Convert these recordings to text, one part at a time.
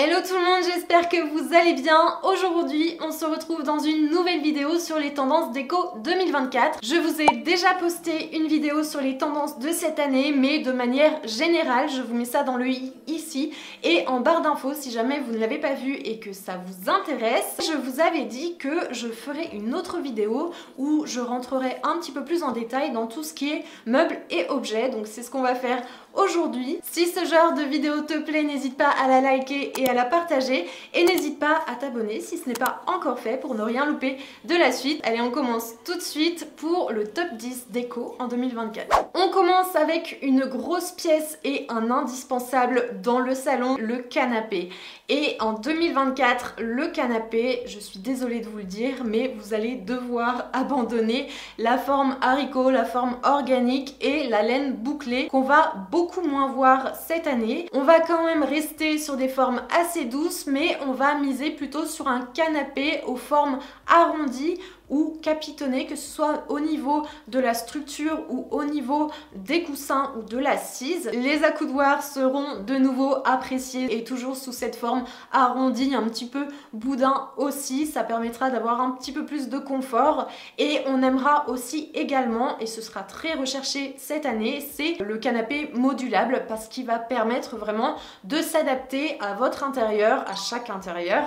Hello tout le monde, j'espère que vous allez bien. Aujourd'hui, on se retrouve dans une nouvelle vidéo sur les tendances déco 2024. Je vous ai déjà posté une vidéo sur les tendances de cette année, mais de manière générale, je vous mets ça dans le i ici et en barre d'infos si jamais vous ne l'avez pas vu et que ça vous intéresse. Je vous avais dit que je ferai une autre vidéo où je rentrerai un petit peu plus en détail dans tout ce qui est meubles et objets. Donc c'est ce qu'on va faire aujourd'hui. Si ce genre de vidéo te plaît, n'hésite pas à la liker et à la partager et n'hésite pas à t'abonner si ce n'est pas encore fait pour ne rien louper de la suite. Allez, on commence tout de suite pour le top 10 déco en 2024. On commence avec une grosse pièce et un indispensable dans le salon, le canapé. Et en 2024, le canapé, je suis désolée de vous le dire, mais vous allez devoir abandonner la forme haricot, la forme organique et la laine bouclée qu'on va beaucoup moins voir cette année. On va quand même rester sur des formes assez douces, mais on va miser plutôt sur un canapé aux formes arrondies ou capitonné, que ce soit au niveau de la structure ou au niveau des coussins ou de l'assise. Les accoudoirs seront de nouveau appréciés et toujours sous cette forme arrondie, un petit peu boudin aussi. Ça permettra d'avoir un petit peu plus de confort et on aimera aussi également, et ce sera très recherché cette année, c'est le canapé modulable parce qu'il va permettre vraiment de s'adapter à votre intérieur, à chaque intérieur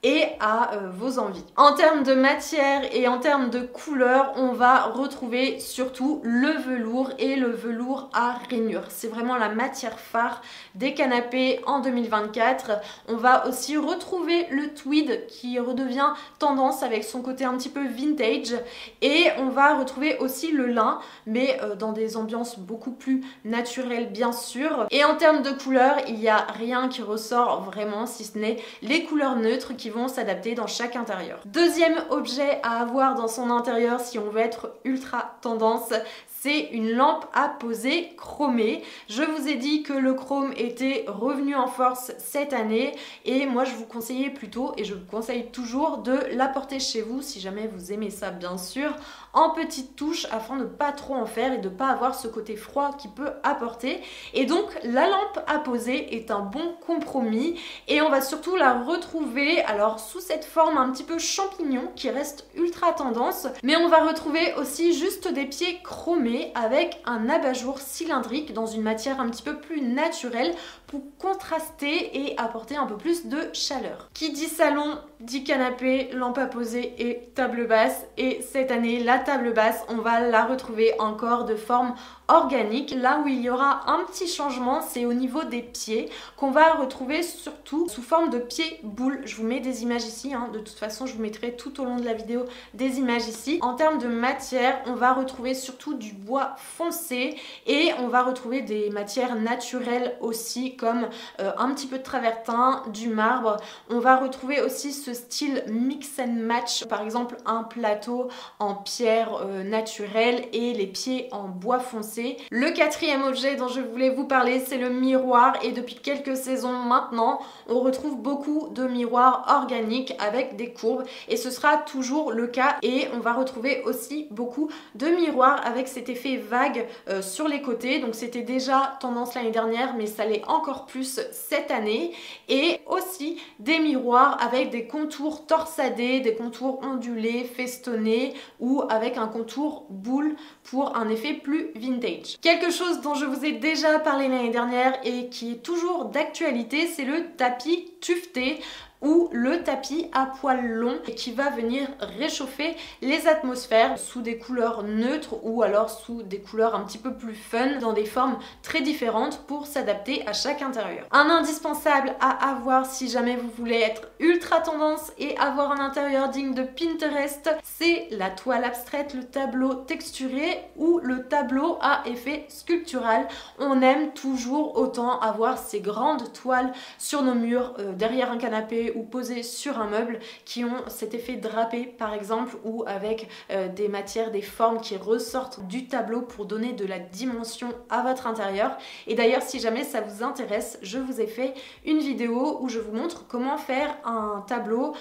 et à vos envies. En termes de matière et en termes de couleur, on va retrouver surtout le velours et le velours à rainures. C'est vraiment la matière phare des canapés en 2024. On va aussi retrouver le tweed qui redevient tendance avec son côté un petit peu vintage et on va retrouver aussi le lin mais dans des ambiances beaucoup plus naturelles bien sûr. Et en termes de couleur, il n'y a rien qui ressort vraiment si ce n'est les couleurs neutres qui vont s'adapter dans chaque intérieur. Deuxième objet à avoir dans son intérieur si on veut être ultra tendance, c'est une lampe à poser chromée. Je vous ai dit que le chrome était revenu en force cette année et moi je vous conseillais plutôt, et je vous conseille toujours, de l'apporter chez vous si jamais vous aimez ça bien sûr, en petites touches afin de ne pas trop en faire et de ne pas avoir ce côté froid qui peut apporter. Et donc la lampe à poser est un bon compromis et on va surtout la retrouver alors sous cette forme un petit peu champignon qui reste ultra tendance, mais on va retrouver aussi juste des pieds chromés avec un abat-jour cylindrique dans une matière un petit peu plus naturelle pour contraster et apporter un peu plus de chaleur. Qui dit salon dit canapé, lampe à poser et table basse, et cette année la table basse on va la retrouver encore de forme organique. Là où il y aura un petit changement, c'est au niveau des pieds qu'on va retrouver surtout sous forme de pieds boules. Je vous mets des images ici, de toute façon je vous mettrai tout au long de la vidéo des images ici. En termes de matière, on va retrouver surtout du bois foncé et on va retrouver des matières naturelles aussi comme un petit peu de travertin, du marbre. On va retrouver aussi ce style mix and match, par exemple un plateau en pierre naturelle et les pieds en bois foncé. Le quatrième objet dont je voulais vous parler, c'est le miroir, et depuis quelques saisons maintenant on retrouve beaucoup de miroirs organiques avec des courbes et ce sera toujours le cas, et on va retrouver aussi beaucoup de miroirs avec cet effet vague sur les côtés. Donc c'était déjà tendance l'année dernière mais ça l'est encore plus cette année, et aussi des miroirs avec des contours torsadés, des contours ondulés, festonnés ou avec un contour boule pour un effet plus vintage. Quelque chose dont je vous ai déjà parlé l'année dernière et qui est toujours d'actualité, c'est le tapis tufté ou le tapis à poils longs qui va venir réchauffer les atmosphères sous des couleurs neutres ou alors sous des couleurs un petit peu plus fun dans des formes très différentes pour s'adapter à chaque intérieur. Un indispensable à avoir si jamais vous voulez être ultra tendance et avoir un intérieur digne de Pinterest, c'est la toile abstraite, le tableau texturé ou le tableau à effet sculptural. On aime toujours autant avoir ces grandes toiles sur nos murs, derrière un canapé ou posées sur un meuble, qui ont cet effet drapé par exemple, ou avec des matières, des formes qui ressortent du tableau pour donner de la dimension à votre intérieur. Et d'ailleurs si jamais ça vous intéresse, je vous ai fait une vidéo où je vous montre comment faire un tableau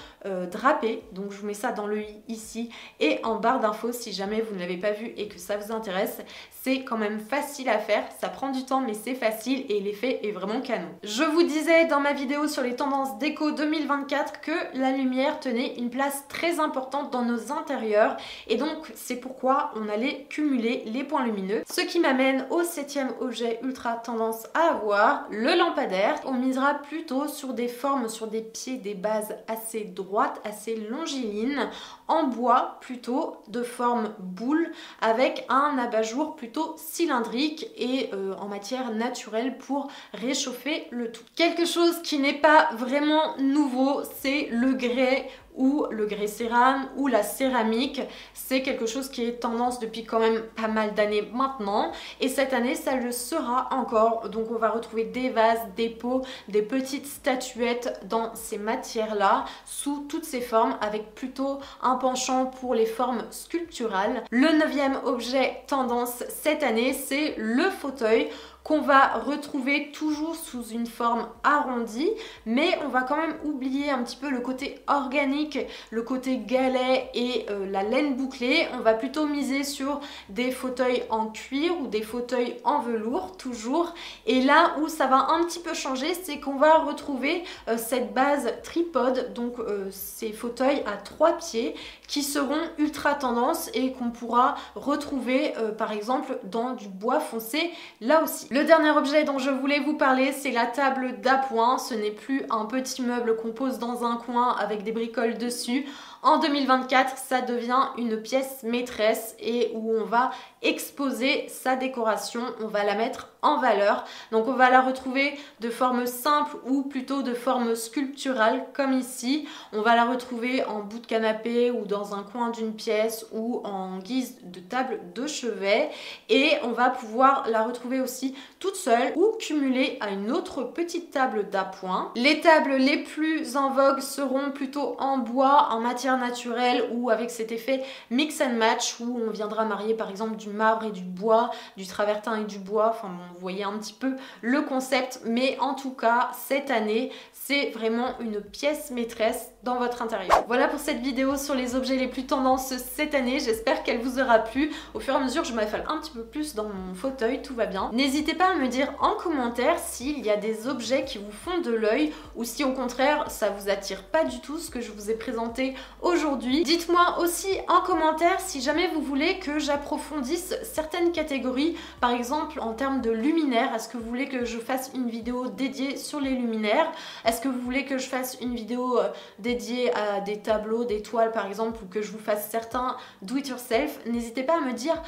drapé, donc je vous mets ça dans le i ici et en barre d'infos si jamais vous ne l'avez pas vu et que ça vous intéresse. C'est quand même facile à faire, ça prend du temps mais c'est facile et l'effet est vraiment canon. Je vous disais dans ma vidéo sur les tendances déco 2024 que la lumière tenait une place très importante dans nos intérieurs et donc c'est pourquoi on allait cumuler les points lumineux. Ce qui m'amène au 7e objet ultra tendance à avoir, le lampadaire. On misera plutôt sur des formes, sur des pieds, des bases assez droites, assez longilines, en bois plutôt, de forme boule, avec un abat-jour plutôt cylindrique et en matière naturelle pour réchauffer le tout. Quelque chose qui n'est pas vraiment nouveau, c'est le grès ou le grès cérame ou la céramique. C'est quelque chose qui est tendance depuis quand même pas mal d'années maintenant et cette année ça le sera encore. Donc on va retrouver des vases, des pots, des petites statuettes dans ces matières là sous toutes ces formes avec plutôt un penchant pour les formes sculpturales. Le 9e objet tendance cette année, c'est le fauteuil qu'on va retrouver toujours sous une forme arrondie, mais on va quand même oublier un petit peu le côté organique, le côté galet et la laine bouclée. On va plutôt miser sur des fauteuils en cuir ou des fauteuils en velours toujours. Et là où ça va un petit peu changer, c'est qu'on va retrouver cette base tripode, donc ces fauteuils à 3 pieds qui seront ultra tendance et qu'on pourra retrouver par exemple dans du bois foncé là aussi. Le dernier objet dont je voulais vous parler, c'est la table d'appoint. Ce n'est plus un petit meuble qu'on pose dans un coin avec des bricoles dessus. En 2024, ça devient une pièce maîtresse et où on va exposer sa décoration, on va la mettre en valeur. Donc on va la retrouver de forme simple ou plutôt de forme sculpturale comme ici. On va la retrouver en bout de canapé ou dans un coin d'une pièce ou en guise de table de chevet. Et on va pouvoir la retrouver aussi toute seule ou cumulée à une autre petite table d'appoint. Les tables les plus en vogue seront plutôt en bois, en matière naturelle ou avec cet effet mix and match où on viendra marier par exemple du marbre et du bois, du travertin et du bois. Enfin bon, vous voyez un petit peu le concept, mais en tout cas cette année c'est vraiment une pièce maîtresse dans votre intérieur. Voilà pour cette vidéo sur les objets les plus tendances cette année. J'espère qu'elle vous aura plu. Au fur et à mesure je m'affale un petit peu plus dans mon fauteuil, tout va bien. N'hésitez pas à me dire en commentaire s'il y a des objets qui vous font de l'œil ou si au contraire ça vous attire pas du tout ce que je vous ai présenté aujourd'hui. Dites-moi aussi en commentaire si jamais vous voulez que j'approfondisse certaines catégories, par exemple en termes de luminaires. Est-ce que vous voulez que je fasse une vidéo dédiée sur les luminaires? Est-ce que vous voulez que je fasse une vidéo dédiée à des tableaux, des toiles par exemple, ou que je vous fasse certains do it yourself? N'hésitez pas à me dire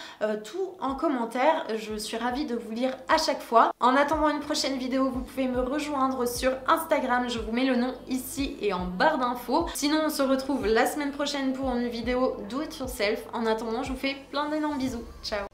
tout en commentaire, je suis ravie de vous lire à chaque fois. En attendant une prochaine vidéo, vous pouvez me rejoindre sur Instagram, je vous mets le nom ici et en barre d'infos. Sinon on se retrouve la semaine prochaine pour une vidéo do it yourself. En attendant, je vous fais plein d'énormes bisous. Ciao!